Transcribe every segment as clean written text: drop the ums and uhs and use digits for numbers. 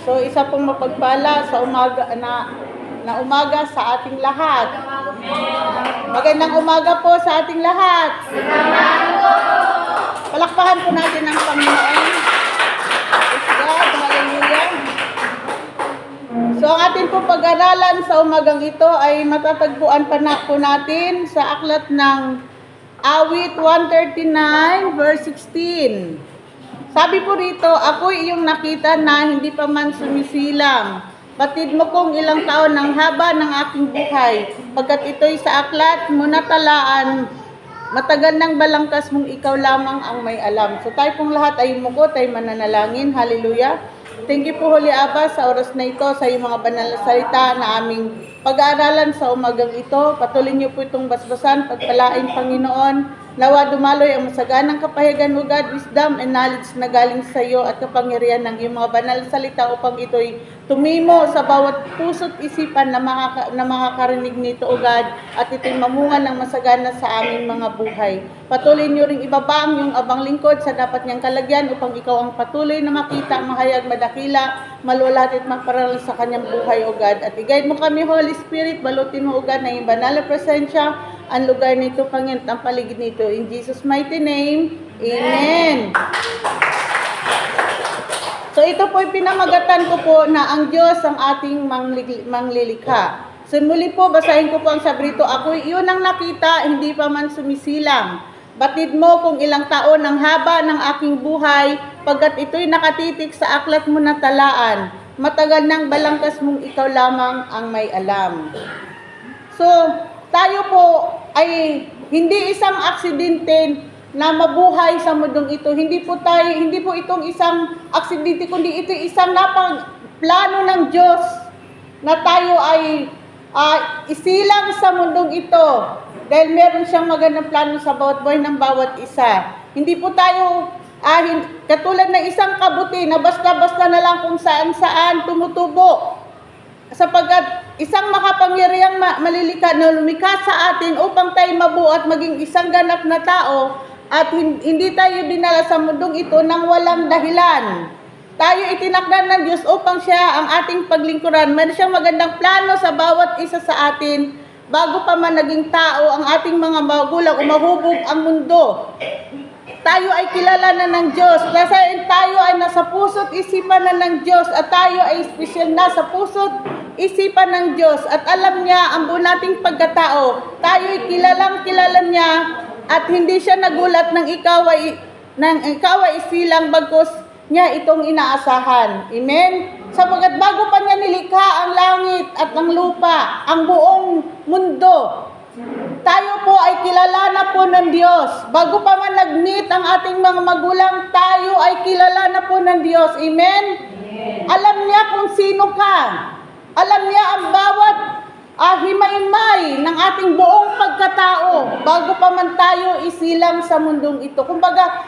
So isa pong mapagpala sa umaga sa ating lahat. Magandang umaga po sa ating lahat. Palakpakan po natin ang Panginoon. Praise God, hallelujah. So ang ating po pag-aralan sa umagang ito ay matatagpuan pa na po natin sa aklat ng Awit 139 verse 16. Sabi po rito, ako'y iyong nakita na hindi pa man sumisilang. Batid mo kung ilang taon ng haba ng aking buhay. Pagkat ito'y sa aklat mo natalaan, matagal ng balangkas mong ikaw lamang ang may alam. So tayo pong lahat ay umuko, tayo mananalangin. Hallelujah. Thank you po, Holy Abba, sa oras na ito, sa iyong mga banal na salita na aming pag-aaralan sa umagang ito. Patuloy niyo po itong basbasan, pagpalain, Panginoon. Nawa dumaloy ang masaganang kapahigan mo, God, wisdom and knowledge na galing sa iyo at kapangyarihan ng iyong mga banal na salita upang ito'y tumimo sa bawat puso't isipan na makakarinig nito, O God, at ito'y mamunga ng masagana sa aming mga buhay. Patuloy niyo ring ibaba ang iyong abang lingkod sa dapat niyang kalagyan upang ikaw ang patuloy na makita, mahayag, madakila, malulat at magparal sa kanyang buhay, O God. At i-guide mo kami, Holy Spirit, balutin mo, O God, na iyong banal na presensya, ang lugar nito, Panginoon, ang paligid nito. In Jesus' mighty name, Amen. So ito po ay pinamagatan ko po na ang Diyos ang ating manglilikha. So muli po, basahin ko po ang sabrito. Ako'y iyon ang nakita, hindi pa man sumisilang. Batid mo kung ilang taon ang haba ng aking buhay, pagkat ito'y nakatitik sa aklat mo na talaan. Matagal ng balangkas mong ikaw lamang ang may alam. So, tayo po ay hindi isang aksidente na mabuhay sa mundong ito. Hindi po itong isang aksidente, kundi ito isang plano ng Diyos na tayo ay isilang sa mundong ito. Dahil meron siyang magandang plano sa bawat buhay ng bawat isa. Hindi po tayo katulad ng isang kabuti na basta-basta na lang kung saan-saan tumutubo. Sapagkat isang makapangyarihang malilikha na lumikha sa atin upang tayo mabuo at maging isang ganap na tao at hindi tayo dinala sa mundong ito nang walang dahilan. Tayo itinakda ng Diyos upang siya ang ating paglingkuran. Meron siyang magandang plano sa bawat isa sa atin bago pa man naging tao ang ating mga magulang umahubog ang mundo. Tayo ay kilala na ng Diyos. Kasi tayo ay nasa puso't isipan na ng Diyos at tayo ay special na sa puso't isipan ng Diyos at alam niya ang buo nating pagkatao. Tayo ay kilala niya at hindi siya nagulat nang ikaw ay isilang bagkus niya itong inaasahan. Amen? Sapagkat bago pa niya nilikha ang langit at ang lupa, ang buong mundo, tayo po ay kilala na po ng Diyos. Bago pa man nag-meet ang ating mga magulang, tayo ay kilala na po ng Diyos. Amen? Alam niya kung sino ka. Alam niya ang bawat himay-himay ng ating buong pagkatao bago pa man tayo isilang sa mundong ito. Kumbaga,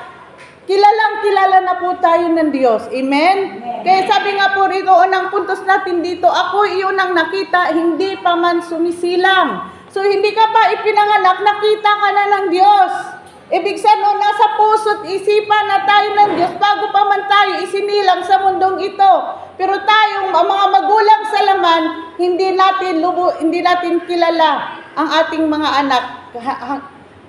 kilala na po tayo ng Diyos. Amen? Kaya sabi nga po rito, unang puntos natin dito, ako iyon ang nakita, hindi pa man sumisilang. So, hindi ka pa ipinanganak, nakita ka na ng Diyos. Ibig sabihin, nasa puso't isipan na tayo ng Diyos bago pa man tayo isinilang sa mundong ito. Pero tayong mga magulang sa laman, hindi natin kilala ang ating mga anak.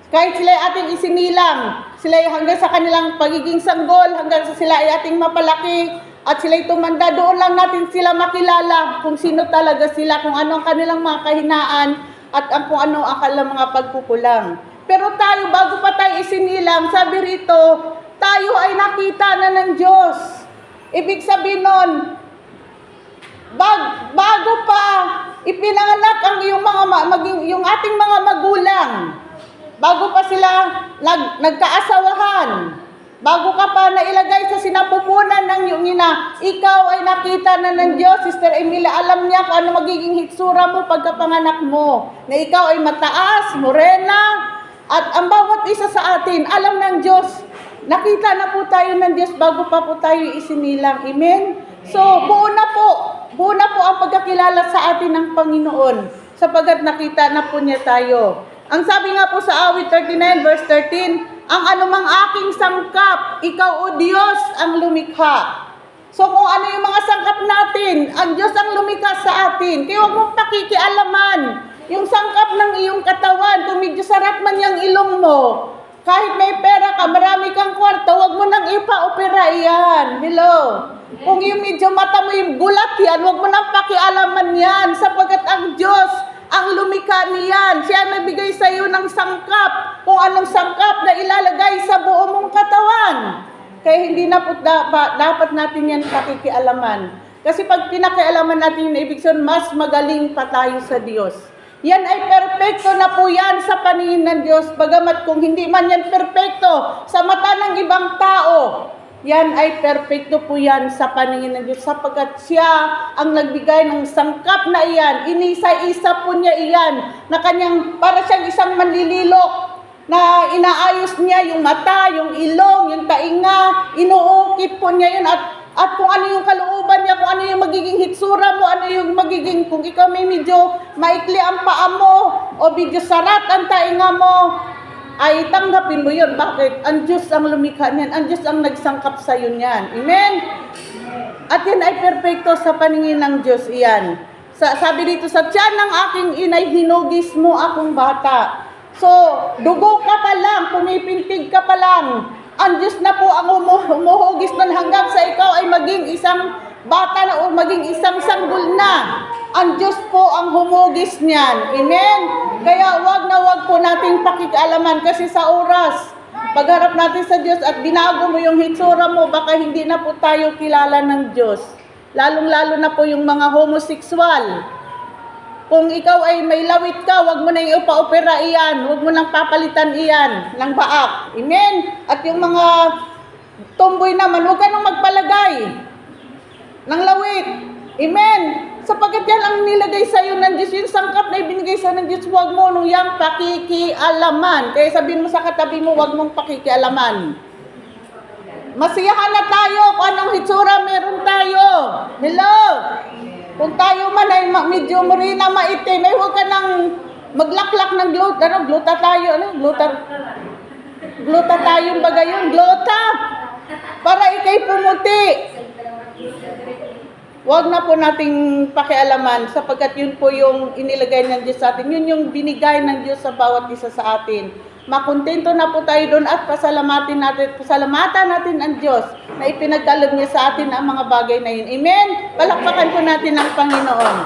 Kahit sila ay ating isinilang, sila ay hanggang sa kanilang pagiging sanggol, hanggang sa sila ay ating mapalaki, at sila ay tumanda, doon lang natin sila makilala kung sino talaga sila, kung ano ang kanilang mga kahinaan, at kung ano ang kanilang mga pagkukulang. Pero tayo, bago pa tayo isinilang, sabi rito, tayo ay nakita na ng Diyos. Ibig sabihin nun, bago pa ipinanganak ang yung ating mga magulang, bago pa sila nagkaasawahan, bago ka pa nailagay sa sinapupunan ng iyong ina, ikaw ay nakita na ng Diyos. Sister Emilia, alam niya kung ano magiging hitsura mo pagkapanganak mo. Na ikaw ay mataas, morena, at ang bawat isa sa atin, alam ng Diyos. Nakita na po tayo ng Diyos bago pa po tayo isinilang. Amen? So, buo na po ang pagkakilala sa atin ng Panginoon, sapagat nakita na po niya tayo. Ang sabi nga po sa Awit 39 verse 13, ang anumang aking sangkap, ikaw o Diyos ang lumikha. So kung ano yung mga sangkap natin, Ang Diyos ang lumikha sa atin. Kaya huwag mong pakikialaman yung sangkap ng iyong katawan. Kung medyo sarat man yung ilong mo, kahit may pera ka, marami kang kwarta, huwag mo nang ipa-opera yan. Hello? Kung yung medyo mata mo yung gulat yan, huwag mo nang pakialaman yan, sapagkat ang Diyos ang lumikha niyan. Siya ang nagbigay sa iyo ng sangkap, kung anong sangkap na ilalagay sa buo mong katawan. Kaya hindi na po dapat natin yan pakikialaman. Kasi pag pinakialaman natin yung ibig sabihin, mas magaling pa tayo sa Diyos. Yan ay perpekto na po yan sa paningin ng Diyos. Bagamat kung hindi man yan perpekto sa mata ng ibang tao, yan ay perpekto po yan sa paningin ng Diyos. Sapagkat siya ang nagbigay ng sangkap na iyan. Inisa-isa po niya iyan na kanyang, para siyang isang manlililok na inaayos niya yung mata, yung ilong, yung tainga, inuukit po niya yun at kung ano yung kalooban niya, kung ano yung magiging hitsura mo, ano yung magiging, kung ikaw may medyo maikli ang paa mo, o medyo sarat ang tainga mo, ay tanggapin mo yun. Bakit? Ang Diyos ang lumikha niyan. Ang Diyos ang nagsangkap sa iyo niyan. Amen? At yan ay perpekto sa paningin ng Diyos iyan. Sabi dito, sa tiyan ng aking inay, hinugis mo akong bata. So, dugo ka pa lang, pumipintig ka pa lang. Ang Diyos na po ang humuhugis nun hanggang sa ikaw ay maging isang bata na o maging isang sanggol na. Ang Diyos po ang humugis niyan. Amen? Kaya wag na wag po nating pakikialaman kasi sa oras, pagharap natin sa Diyos at binago mo yung hitsura mo, baka hindi na po tayo kilala ng Diyos. Lalong-lalo na po yung mga homosexual. Kung ikaw ay may lawit ka, wag mo nang ipa-opera iyan, wag mo nang papalitan iyan ng baak. Amen? At yung mga tomboy naman, wag ka nang magpalagay ng lawit. Amen? Sapagkat yan ang nilagay sa iyo ng Diyos, yung sangkap na ibinigay sa ng Diyos, wag mo nung yang pakikialaman. Kaya sabihin mo sa katabi mo, wag mong pakikialaman. Masiyahan na tayo kung anong hitsura meron tayo. Hello? Kung tayo man ay medyo morena maitim, ay huwag ka nang maglaklak ng gluta. Gluta tayo, Gluta tayong bagay yun. Gluta! Para ikay pumuti. Huwag na po nating pakialaman sapagkat yun po yung inilagay ng Diyos sa atin. Yun yung binigay ng Diyos sa bawat isa sa atin. Makontento na po tayo doon at pasalamatan natin ang Diyos na ipinagkaloob niya sa atin ang mga bagay na yun. Amen? Palakpakan po natin ang Panginoon.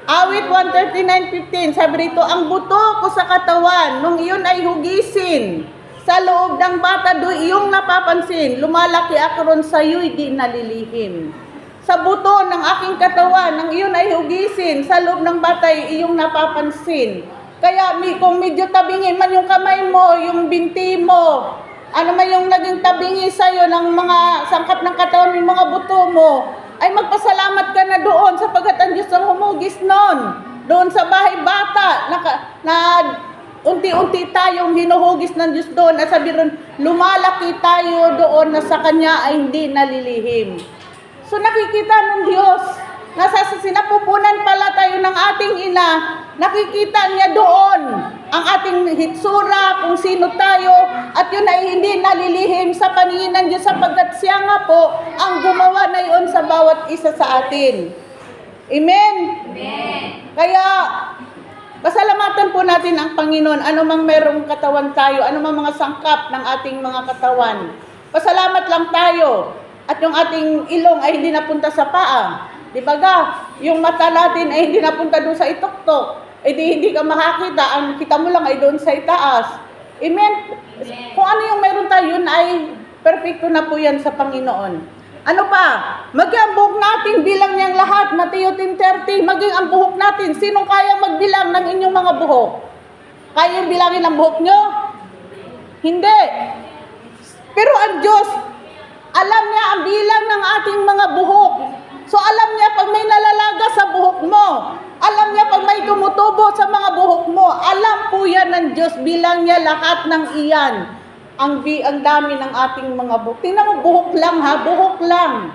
Awit 139:15, sabi rito, ang buto ko sa katawan, nung iyon ay hugisin, sa loob ng bata do iyong napapansin, lumalaki ako ron sa iyo'y di nalilihim. Sa buto ng aking katawan, nang iyon ay hugisin, sa loob ng bata iyong napapansin. Kaya kung medyo tabingi man yung kamay mo, yung binti mo, ano man yung naging tabingi sa'yo ng mga sangkap ng katawan, yung mga buto mo, ay magpasalamat ka na doon sapagkat ang Diyos ang humugis noon. Doon sa bahay bata, na unti-unti tayong hinuhugis ng Diyos doon. At sabi ron, lumalaki tayo doon na sa Kanya ay hindi nalilihim. So nakikita ng Diyos, nasa sinapupunan pala tayo ng ating ina, nakikita niya doon ang ating hitsura, kung sino tayo, at yun ay hindi nalilihim sa paningin ng Diyos sapagkat siya nga po ang gumawa na yun sa bawat isa sa atin. Amen? Amen. Kaya, pasalamatan po natin ang Panginoon, anumang merong katawan tayo, anumang mga sangkap ng ating mga katawan. Pasalamat lang tayo. At yung ating ilong ay hindi napunta sa paa. Di ba ga? Yung mata natin ay hindi napunta doon sa ituktok. Eh di hindi ka makakita. Ang kita mo lang ay doon sa itaas. Amen? Kung ano yung meron tayo, yun ay perfecto na po yan sa Panginoon. Ano pa? Maging ang buhok natin, bilang niyang lahat. Mateo 10:30, maging ang buhok natin. Sinong kaya magbilang ng inyong mga buhok? Kaya yung bilangin ang buhok nyo? Hindi. Pero ang Diyos, alam niya ang bilang ng ating mga buhok. So alam niya pag may nalalaga sa buhok mo. Alam niya pag may tumutubo sa mga buhok mo. Alam po yan ng Diyos, bilang niya lahat ng iyan. Ang dami ng ating mga buhok. Tingnan mo, buhok lang ha, buhok lang.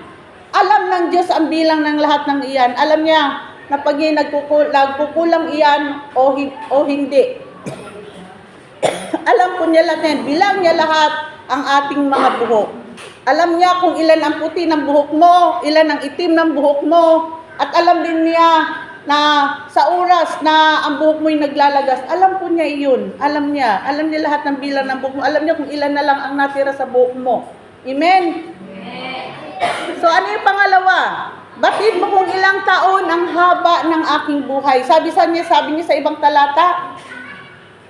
Alam ng Diyos ang bilang ng lahat ng iyan. Alam niya na pag nagkukulang iyan o hindi. Alam po niya lahat yan, bilang niya lahat ang ating mga buhok. Alam niya kung ilan ang puti ng buhok mo, ilan ang itim ng buhok mo, at alam din niya na sa oras na ang buhok mo'y naglalagas, alam po niya iyon. Alam niya lahat ng bilang ng buhok mo. Alam niya kung ilan na lang ang natira sa buhok mo. Amen? So ano yung pangalawa? Batid mo kung ilang taon ang haba ng aking buhay. Sabi niya sa ibang talata,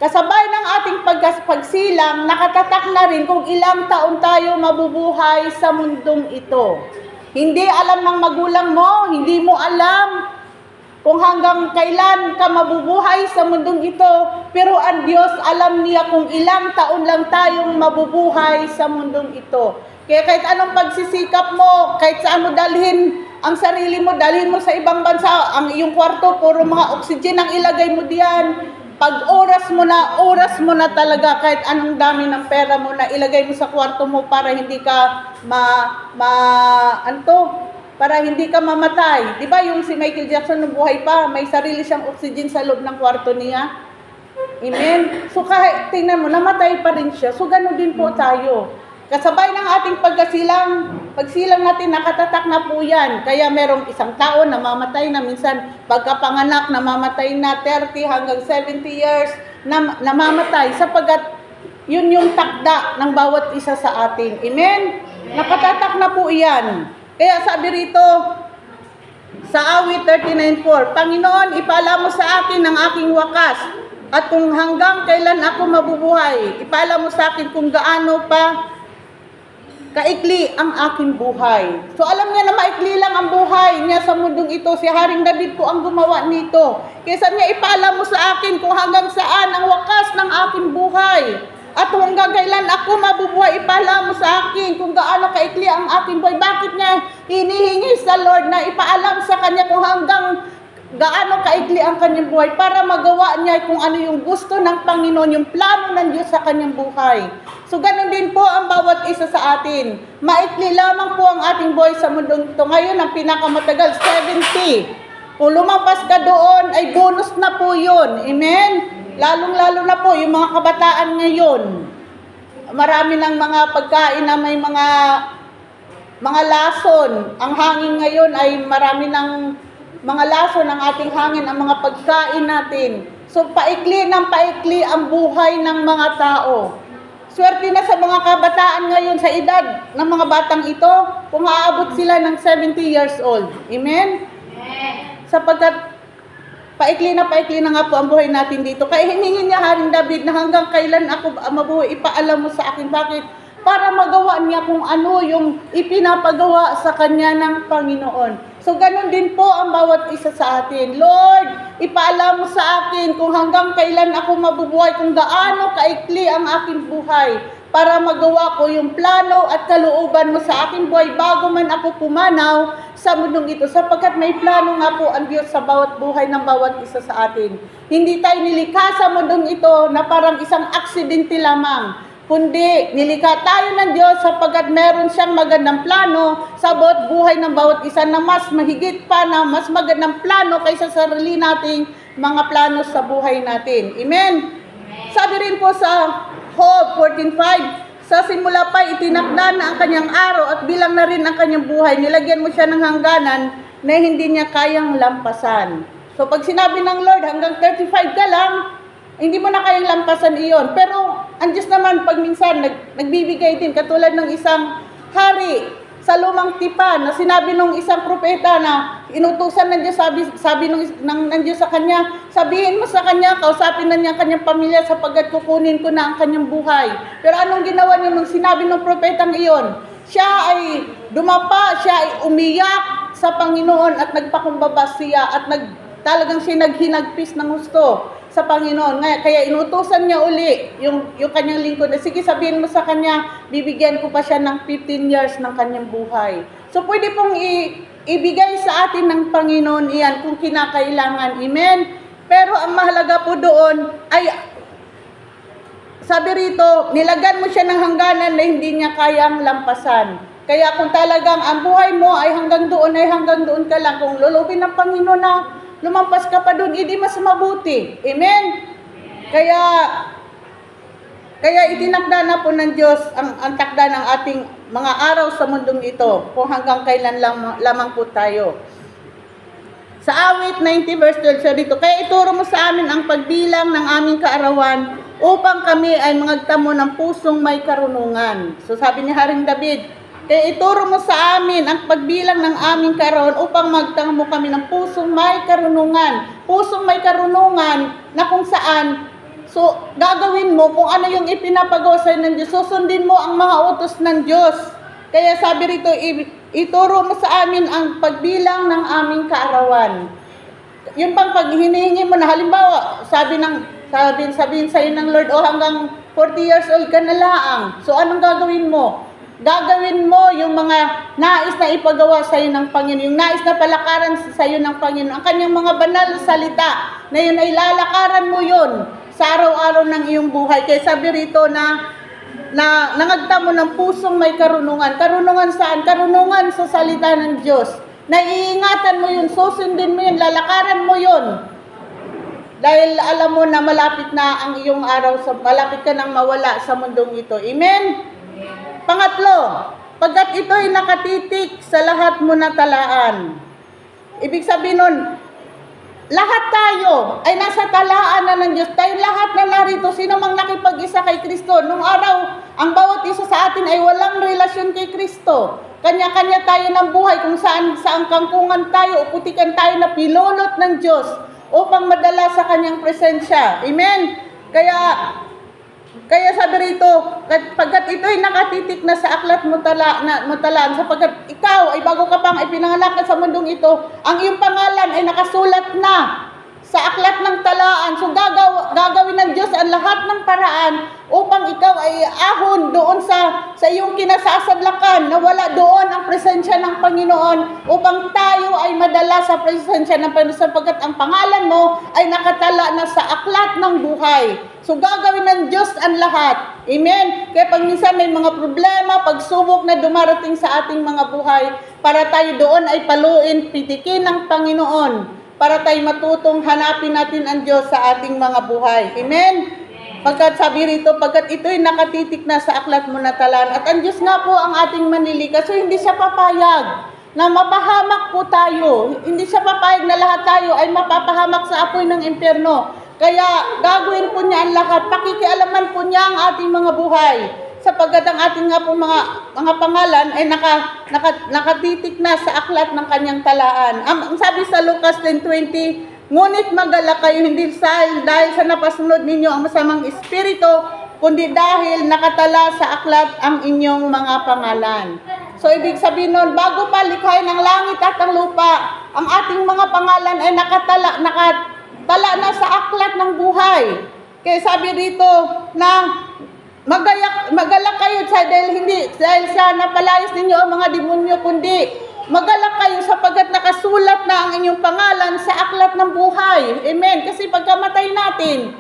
kasabay ng ating pagsilang, nakatatak na rin kung ilang taon tayo mabubuhay sa mundong ito. Hindi alam ng magulang mo, hindi mo alam kung hanggang kailan ka mabubuhay sa mundong ito, pero ang Diyos alam niya kung ilang taon lang tayong mabubuhay sa mundong ito. Kaya kahit anong pagsisikap mo, kahit saan mo dalhin ang sarili mo, dalhin mo sa ibang bansa, ang iyong kwarto, puro mga oxygen ang ilagay mo diyan. Pag oras mo na talaga, kahit anong dami ng pera mo na ilagay mo sa kwarto mo para hindi ka para hindi ka mamatay. Di ba yung si Michael Jackson nung buhay pa, may sarili siyang oxygen sa loob ng kwarto niya? Amen? So kahit tingnan mo, namatay pa rin siya. So gano'n din po tayo. Kasabay ng ating pagsilang natin, nakatatak na po yan. Kaya merong isang tao na namamatay na minsan pagkapanganak, namamatay na 30 hanggang 70 years, namamatay sapagkat yun yung takda ng bawat isa sa atin. Amen? Nakatatak na po yan. Kaya sabi rito, sa awit 39:4, Panginoon, ipaalam mo sa akin ang aking wakas, at kung hanggang kailan ako mabubuhay, ipaalam mo sa akin kung gaano pa kaikli ang aking buhay. So alam niya na maikli lang ang buhay niya sa mundong ito. Si Haring David po ang gumawa nito. Kaysa niya, ipaalam mo sa akin kung hanggang saan ang wakas ng aking buhay. At kung hanggang kailan ako mabubuhay, ipaalam mo sa akin kung gaano kaikli ang aking buhay. Bakit niya hinihingi sa Lord na ipaalam sa kanya kung hanggang gaano kaikli ang kanyang buhay para magawa niya kung ano yung gusto ng Panginoon, yung plano ng Diyos sa kanyang buhay. So ganun din po ang bawat isa sa atin. Maikli lamang po ang ating buhay sa mundong ito. Ngayon ang pinakamatagal, 70. Kung lumampas ka doon, ay bonus na po yun. Amen? Lalong-lalo na po yung mga kabataan ngayon. Marami ng mga pagkain na may mga lason. Ang hangin ngayon ay marami ng mga lason ng ating hangin, ang mga pagkain natin. So paikli ng paikli ang buhay ng mga tao. Swerte na sa mga kabataan ngayon sa edad ng mga batang ito kung aabot sila ng 70 years old. Amen? Sapagkat paikli na nga po ang buhay natin dito. Kaya hiningin niya Haring David na hanggang kailan ako mabuhay, ipaalam mo sa akin. Bakit? Para magawa niya kung ano yung ipinapagawa sa kanya ng Panginoon. So, ganun din po ang bawat isa sa atin. Lord, ipaalam mo sa akin kung hanggang kailan ako mabubuhay, kung gaano kaikli ang aking buhay para magawa ko yung plano at kalooban mo sa aking buhay bago man ako pumanaw sa mundong ito. Sapagkat may plano nga po ang Diyos sa bawat buhay ng bawat isa sa atin. Hindi tayo nilikha sa mundong ito na parang isang aksidente lamang. Kundi nilikha tayo ng Diyos sapagkat meron siyang magandang plano sa bawat buhay ng bawat isa na mas mahigit pa na mas magandang plano kaysa sa sarili nating mga plano sa buhay natin. Amen? Sabi rin po sa Job 14:5, sa simula pa itinakda na ang kanyang araw at bilang na rin ang kanyang buhay. Nilagyan mo siya ng hangganan na hindi niya kayang lampasan. So pag sinabi ng Lord hanggang 35 ka lang, hindi mo na kayang lampasan iyon. Pero ang Diyos naman pag minsan nagbibigay din, katulad ng isang hari sa lumang tipan na sinabi ng isang propeta na inutusan ng Diyos, sabi ng Diyos sa kanya, sabihin mo sa kanya, kausapin na niya ang kanyang pamilya sapagkat kukunin ko na ang kanyang buhay. Pero anong ginawa niya nung sinabi ng propetang iyon? Siya ay dumapa, siya ay umiyak sa Panginoon at nagpakumbaba siya at talagang siya naghinagpis ng gusto sa Panginoon. Kaya inutusan niya uli yung kanyang lingkod na, sige, sabihin mo sa kanya, bibigyan ko pa siya ng 15 years ng kanyang buhay. So pwede pong ibigay sa atin ng Panginoon iyan kung kinakailangan. Amen? Pero ang mahalaga po doon ay, sabi rito, nilagan mo siya ng hangganan na hindi niya kayang lampasan. Kaya kung talagang ang buhay mo ay hanggang doon ka lang. Kung lulubin ng Panginoon na lumampas ka pa doon, hindi mas mabuti. Amen? Kaya itinakda na po ng Diyos ang takda ng ating mga araw sa mundong ito, kung hanggang kailan lamang po tayo. Sa awit 90 verse 12 sabi dito, kaya ituro mo sa amin ang pagbilang ng aming kaarawan upang kami ay mangagtamo ng pusong may karunungan. So sabi ni Haring David, kaya ituro mo sa amin ang pagbilang ng aming kaarawan upang magtamo kami ng pusong may karunungan. Pusong may karunungan na kung saan, so gagawin mo kung ano yung ipinapagawa sa'yo ng Diyos, susundin mo ang mga utos ng Diyos. Kaya sabi rito, ituro mo sa amin ang pagbilang ng aming kaarawan. Yun bang pag hinihingi mo na halimbawa, sabihin sa'yo ng Lord, hanggang 40 years old ka na laang. So anong gagawin mo? Gagawin mo yung mga nais na ipagawa sa'yo ng Panginoon, yung nais na palakaran sa'yo ng Panginoon, ang kanyang mga banal na salita, na yun ay lalakaran mo yun sa araw-araw ng iyong buhay. Kaya sabi rito na nangagtamo ng pusong may karunungan. Karunungan saan? Karunungan sa salita ng Diyos. Naiingatan mo yun, susundin mo yun, lalakaran mo yun. Dahil alam mo na malapit na ang iyong araw, malapit ka nang mawala sa mundong ito. Amen? Pangatlo, pagkat ito'y nakatitik sa lahat mo na talaan. Ibig sabihin nun, lahat tayo ay nasa talaan na ng Diyos. Tayo lahat na narito, sino mang nakipag-isa kay Kristo. Nung araw, ang bawat isa sa atin ay walang relasyon kay Kristo. Kanya-kanya tayo ng buhay kung saan kangkungan tayo o putikan tayo na pilulot ng Diyos upang madala sa kanyang presensya. Amen? Kaya sabi rito, pagkat ito'y nakatitik na sa aklat mo talaan, sapagkat ikaw ay bago ka pang ipinanganak sa mundong ito, ang iyong pangalan ay nakasulat na sa aklat ng talaan. So gagawin ng Diyos ang lahat ng paraan upang ikaw ay ahon doon sa iyong kinasasadlakan, na wala doon ang presensya ng Panginoon, upang tayo ay madala sa presensya ng Panginoon, sapagkat ang pangalan mo ay nakatala na sa aklat ng buhay. So gagawin ng Diyos ang lahat. Amen? Kaya pag minsan may mga problema, pagsubok na dumarating sa ating mga buhay, para tayo doon ay paluin, pitikin ng Panginoon, para tayo matutong hanapin natin ang Diyos sa ating mga buhay. Amen? Pagkat sabi rito, pagkat ito'y nakatitik na sa aklat mo na talaan, at ang Diyos nga po ang ating manlilikas, so hindi siya papayag na mapahamak po tayo. Hindi siya papayag na lahat tayo ay mapapahamak sa apoy ng impyerno. Kaya gagawin po niya ang lahat, pakikialaman po niya ang ating mga buhay, sapagkat ang ating nga po mga pangalan ay nakatitik na sa aklat ng kanyang talaan. Ang sabi sa Lucas 10:20, ngunit magalak kayo hindi dahil sa napasunod ninyo ang masamang espiritu, kundi dahil nakatala sa aklat ang inyong mga pangalan. So ibig sabihin nun, bago pa likhain ang langit at ang lupa, ang ating mga pangalan ay nakatala na sa aklat ng buhay. Kaya sabi dito na magalak kayo dahil sa napalayas ninyo ang mga demonyo, kundi magalak kayo sapagkat nakasulat na ang inyong pangalan sa aklat ng buhay. Amen. Kasi pagkamatay natin,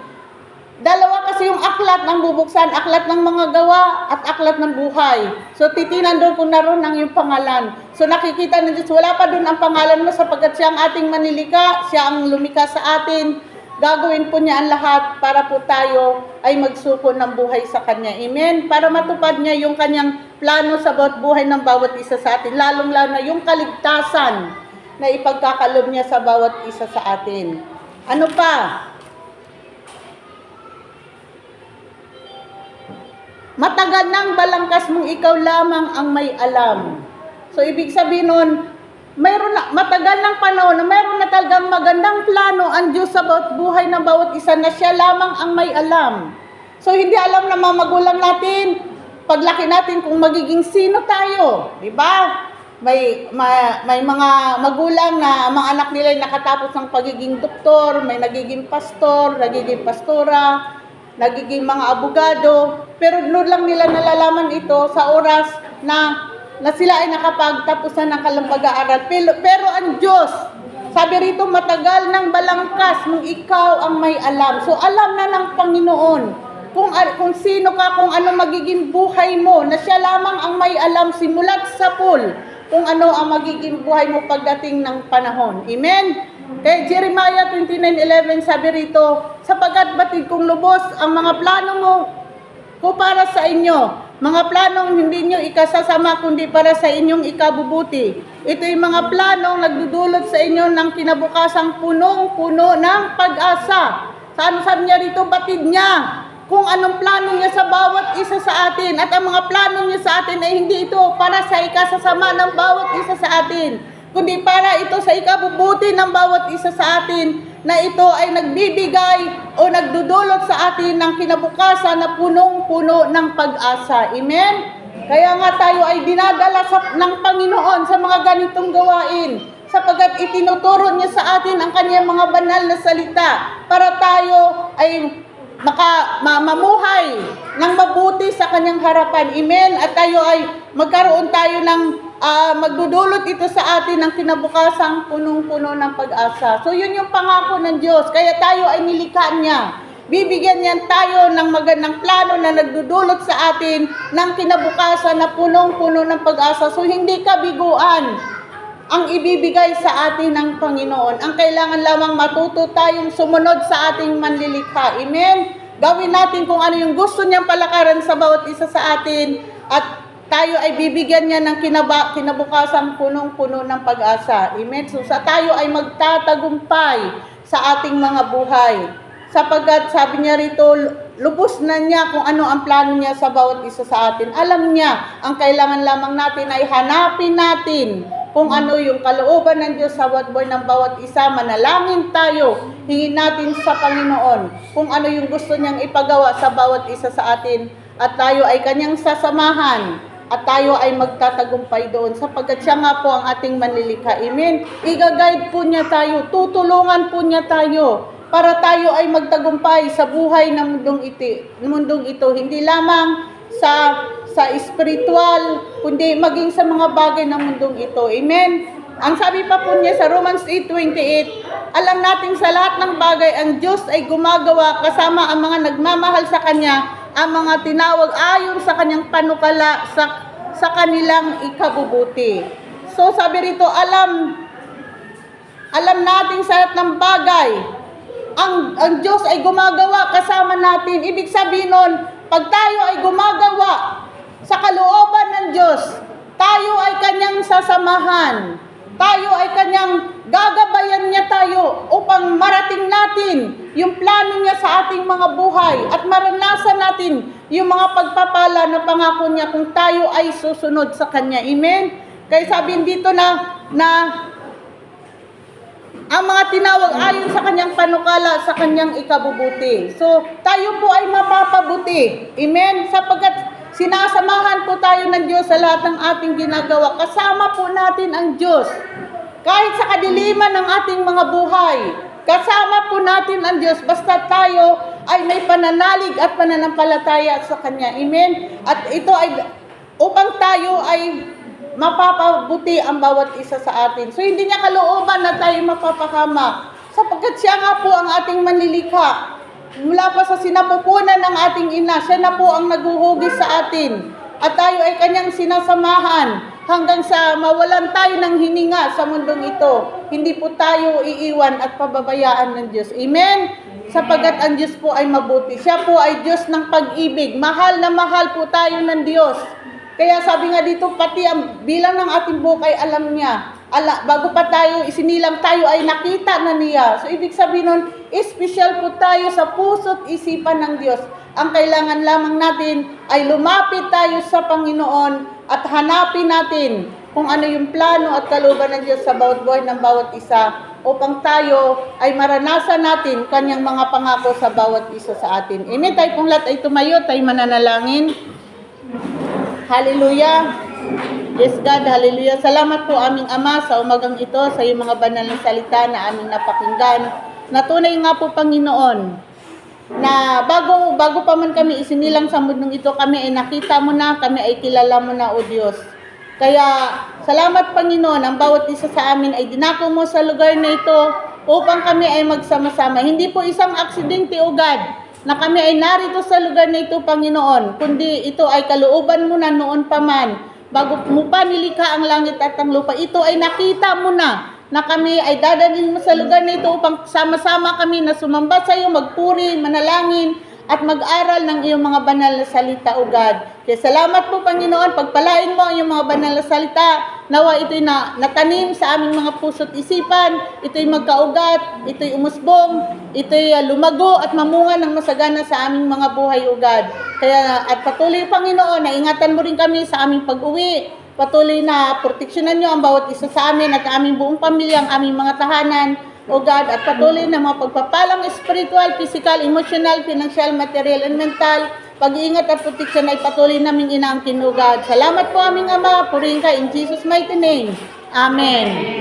dalawa kasi yung aklat ng bubuksan, aklat ng mga gawa at aklat ng buhay. So titinan doon kung naroon ang iyong pangalan. So nakikita ng Diyos, wala pa doon ang pangalan mo sapagkat siya ang ating manilika, siya ang lumikha sa atin. Gagawin po niya ang lahat para po tayo ay magsuko ng buhay sa Kanya. Amen? Para matupad niya yung Kanyang plano sa bawat buhay ng bawat isa sa atin. Lalong-lalo na yung kaligtasan na ipagkakalob niya sa bawat isa sa atin. Ano pa? Matagal ng balangkas mong ikaw lamang ang may alam. So, ibig sabihin nun, matagal ng panahon na mayroon na talagang magandang plano ang Diyos sa bawat buhay ng bawat isa, na siya lamang ang may alam. So, hindi alam ng mga magulang natin, paglaki natin kung magiging sino tayo. Diba? May mga magulang na mga anak nila ay nakatapos ng pagiging doktor, may nagiging pastor, nagiging pastora, nagiging mga abogado, pero doon lang nila nalalaman ito sa oras na sila ay nakapagtapusan ng kalambaga-aral. Pero ang Diyos, sabi rito, matagal ng balangkas mong ikaw ang may alam. So alam na ng Panginoon kung sino ka, kung ano magiging buhay mo, na siya lamang ang may alam simula't sapul kung ano ang magiging buhay mo pagdating ng panahon. Amen? Kaya Jeremiah 29:11 sabi rito, sapagkat batid kong lubos ang mga plano mo ko para sa inyo, Mga planong hindi nyo ikasasama kundi para sa inyong ikabubuti. Ito yung mga planong nagdudulot sa inyo ng kinabukasang punong-puno ng pag-asa. Saan sabi niya rito, batid niya kung anong plano niya sa bawat isa sa atin. At ang mga plano niya sa atin ay hindi ito para sa ikasasama ng bawat isa sa atin, kundi para ito sa ikabubuti ng bawat isa sa atin, na ito ay nagbibigay o nagdudulot sa atin ng kinabukasan na punong-puno ng pag-asa. Amen? Kaya nga tayo ay dinadala ng Panginoon sa mga ganitong gawain, sapagkat itinuturo niya sa atin ang kanyang mga banal na salita para tayo ay mamuhay ng mabuti sa kanyang harapan. Amen? At tayo ay magkaroon tayo ng magdudulot ito sa atin ng kinabukasang punong-puno ng pag-asa. So yun yung pangako ng Diyos. Kaya tayo ay nilikha niya. Bibigyan niya tayo ng magandang plano na nagdudulot sa atin ng kinabukasan na punong-puno ng pag-asa. So hindi kabiguan ang ibibigay sa atin ng Panginoon. Ang kailangan lamang matuto tayong sumunod sa ating manlilikha. Amen? Gawin natin kung ano yung gusto niyang palakaran sa bawat isa sa atin, at tayo ay bibigyan niya ng kinabukasang punong-puno ng pag-asa. Amen? So sa tayo ay magtatagumpay sa ating mga buhay. Sapagkat sabi niya rito, lubos na niya kung ano ang plano niya sa bawat isa sa atin. Alam niya, ang kailangan lamang natin ay hanapin natin kung ano yung kalooban ng Diyos sa buhay ng bawat isa. Manalangin tayo, hingin natin sa Panginoon kung ano yung gusto niyang ipagawa sa bawat isa sa atin, at tayo ay kanyang sasamahan at tayo ay magtatagumpay doon, sapagkat siya nga po ang ating manlilikha. Amen? Iga-guide po niya tayo, tutulungan po niya tayo para tayo ay magtagumpay sa buhay ng mundong ito, hindi lamang sa spiritual, kundi maging sa mga bagay ng mundong ito. Amen? Ang sabi pa po niya sa Romans 8:28, alam natin sa lahat ng bagay ang Diyos ay gumagawa kasama ang mga nagmamahal sa Kanya, ang mga tinawag ayon sa Kanyang panukala sa kanilang ikabubuti. So sabi rito, alam natin sa lahat ng bagay, ang Diyos ay gumagawa kasama natin. Ibig sabihin nun, pag tayo ay gumagawa sa kalooban ng Diyos, tayo ay kanyang sasamahan. Tayo ay kanyang gagabayan niya tayo upang marating natin yung plano niya sa ating mga buhay at maranasan natin yung mga pagpapala na pangako niya kung tayo ay susunod sa kanya. Amen? Kaya sabihin dito na ang mga tinawag ayon sa kanyang panukala, sa kanyang ikabubuti. So, tayo po ay mapapabuti. Amen? Sapagkat sinasamahan po tayo ng Diyos sa lahat ng ating ginagawa. Kasama po natin ang Diyos. Kahit sa kadiliman ng ating mga buhay, kasama po natin ang Diyos basta tayo ay may pananalig at pananampalataya sa Kanya. Amen? At ito ay upang tayo ay mapapabuti ang bawat isa sa atin. So, hindi niya kalooban na tayo mapapahama, sapagkat siya nga po ang ating manlilikha. Mula pa sa sinapupunan ng ating ina, siya na po ang naghuhugis sa atin. At tayo ay kanyang sinasamahan hanggang sa mawalan tayo ng hininga sa mundong ito. Hindi po tayo iiwan at pababayaan ng Diyos. Amen? Sapagkat ang Diyos po ay mabuti. Siya po ay Diyos ng pag-ibig. Mahal na mahal po tayo ng Diyos. Kaya sabi nga dito, pati ang bilang ng ating buhok ay alam niya. Bago pa tayo isinilang, tayo ay nakita na niya. So, ibig sabihin nun, special po tayo sa puso't isipan ng Diyos. Ang kailangan lamang natin ay lumapit tayo sa Panginoon at hanapin natin kung ano yung plano at kalooban ng Diyos sa bawat buhay ng bawat isa, upang tayo ay maranasan natin kanyang mga pangako sa bawat isa sa atin. Amen. Tayo pong lahat ay tumayo, tayo mananalangin. Hallelujah. Yes God, hallelujah. Salamat po aming Ama sa umagang ito, sa iyong mga banal na salita na aming napakinggan. Natunay nga po, Panginoon, na bago pa man kami isinilang sa mundong ito, kami ay nakita mo na, kami ay kilala mo na, O Diyos. Kaya salamat, Panginoon, ang bawat isa sa amin ay dinako mo sa lugar na ito upang kami ay magsama-sama. Hindi po isang aksidente, O God, na kami ay narito sa lugar na ito, Panginoon, kundi ito ay kalooban mo na noon pa man. Bago mo pa nilikha ang langit at ang lupa, ito ay nakita mo na kami ay dadalhin mo sa lugar na ito upang sama-sama kami na sumamba sa iyo, magpuri, manalangin, at mag-aral ng iyong mga banal na salita, O God. Kaya salamat po, Panginoon, pagpalain mo ang iyong mga banal na salita, nawa ito'y natanim sa aming mga puso't isipan, ito'y magkaugat, ito'y umusbong, ito'y lumago at mamunga ng masagana sa aming mga buhay, O God. Kaya at patuloy, Panginoon, na ingatan mo rin kami sa aming pag-uwi. Patuloy na proteksyonan nyo ang bawat isa sa amin at aming buong pamilya, ang aming mga tahanan, O God, at patuloy na mga pagpapalang spiritual, physical, emotional, financial, material, and mental, pag-iingat at proteksyon ay patuloy naming inaangkin, O God. Salamat po aming Ama, purihin ka in Jesus' mighty name. Amen.